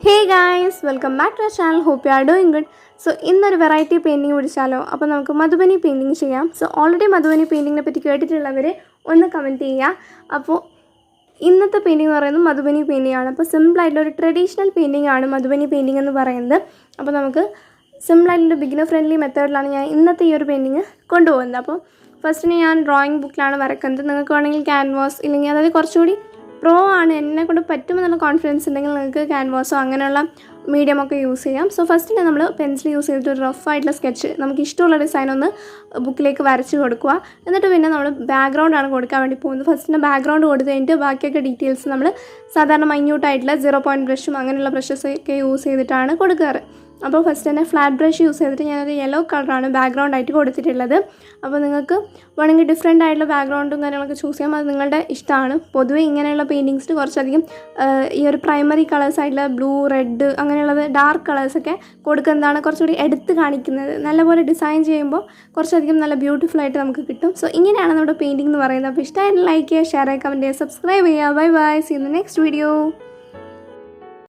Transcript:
Hey guys, welcome back to our channel. Hope you are doing good. So ഇന്നൊരു variety painting പിടിച്ചാലോ. അപ്പോൾ നമുക്ക് Madhubani painting ചെയ്യാം. So already Madhubani പെയിൻറ്റിങ്ങിനെ പറ്റി കേട്ടിട്ടുള്ളവർ ഒന്ന് കമൻറ്റ് ചെയ്യുക. അപ്പോൾ ഇന്നത്തെ പെയിൻറ്റിംഗ് എന്ന് പറയുന്നത് മധുബനി പെയിൻറ്റിംഗ് ആണ്. അപ്പോൾ സിമ്പിളായിട്ടുള്ള ഒരു ട്രഡീഷണൽ പെയിൻറ്റിംഗ് ആണ് മധുബനി പെയിൻറ്റിംഗ് എന്ന് പറയുന്നത്. അപ്പോൾ നമുക്ക് സിമ്പിളായിട്ടുള്ള ബിഗിനർ ഫ്രണ്ട്ലി മെത്തേഡിലാണ് ഞാൻ ഇന്നത്തെ ഈ ഒരു പെയിൻറ്റിംഗ് കൊണ്ടുപോകുന്നത്. അപ്പോൾ ഫസ്റ്റിന് ഞാൻ ഡ്രോയിങ് ബുക്കിലാണ് വരക്കുന്നത്. നിങ്ങൾക്ക് വേണമെങ്കിൽ ക്യാൻവാസ് ഇല്ലെങ്കിൽ അതായത് കുറച്ചുകൂടി പ്രോ ആണ് എന്നെ കൊണ്ട് പറ്റുമെന്നുള്ള കോൺഫിഡൻസ് ഉണ്ടെങ്കിൽ നിങ്ങൾക്ക് ക്യാൻവാസോ അങ്ങനെയുള്ള മീഡിയമൊക്കെ യൂസ് ചെയ്യാം. സോ ഫസ്റ്റിന് നമ്മൾ പെൻസിൽ യൂസ് ചെയ്തിട്ട് ഒരു റഫ് ആയിട്ടുള്ള സ്കെച്ച് നമുക്ക് ഇഷ്ടമുള്ള ഡിസൈൻ ഒന്ന് ബുക്കിലേക്ക് വരച്ച് കൊടുക്കുക. എന്നിട്ട് പിന്നെ നമ്മൾ ബാക്ക്ഗ്രൗണ്ടാണ് കൊടുക്കാൻ വേണ്ടി പോകുന്നത്. ഫസ്റ്റിന് ബാക്ക്ഗ്രൗണ്ട് കൊടുത്ത് കഴിഞ്ഞിട്ട് ബാക്കിയൊക്കെ ഡീറ്റെയിൽസ് നമ്മൾ സാധാരണ മൈന്യൂട്ടായിട്ടുള്ള 0 ബ്രഷും അങ്ങനെയുള്ള ബ്രഷസൊക്കെ യൂസ് ചെയ്തിട്ടാണ് കൊടുക്കാറ്. അപ്പോൾ ഫസ്റ്റ് തന്നെ ഫ്ലാറ്റ് ബ്രഷ് യൂസ് ചെയ്തിട്ട് ഞാനൊരു യെല്ലോ കളറാണ് ബാക്ക്ഗ്രൗണ്ട് ആയിട്ട് കൊടുത്തിട്ടുള്ളത്. അപ്പോൾ നിങ്ങൾക്ക് വേണമെങ്കിൽ ഡിഫറെൻ്റ് ആയിട്ടുള്ള ബാക്ക്ഗ്രൗണ്ടും കാര്യങ്ങളൊക്കെ ചൂസ് ചെയ്യാം. അത് നിങ്ങളുടെ ഇഷ്ടമാണ്. പൊതുവേ ഇങ്ങനെയുള്ള പെയിൻറ്റിങ്സിന് കുറച്ചധികം ഈ ഒരു പ്രൈമറി കളേഴ്സ് ആയിട്ടുള്ള ബ്ലൂ, റെഡ് അങ്ങനെയുള്ളത് ഡാർക്ക് കളേഴ്സൊക്കെ കൊടുക്കുന്നതാണ് കുറച്ചുകൂടി എടുത്ത് കാണിക്കുന്നത്. നല്ലപോലെ ഡിസൈൻ ചെയ്യുമ്പോൾ കുറച്ചധികം നല്ല ബ്യൂട്ടിഫുൾ ആയിട്ട് നമുക്ക് കിട്ടും. സോ ഇങ്ങനെയാണ് നമ്മുടെ പെയിൻറ്റിംഗ് എന്ന് പറയുന്നത്. അപ്പോൾ ഇഷ്ടമായിട്ട് ലൈക്ക് ചെയ്യുക, ഷെയർ ചെയ്യുക, കമൻറ്റ് ചെയ്യുക, സബ്സ്ക്രൈബ് ചെയ്യുക. Bye bye, see in the next video.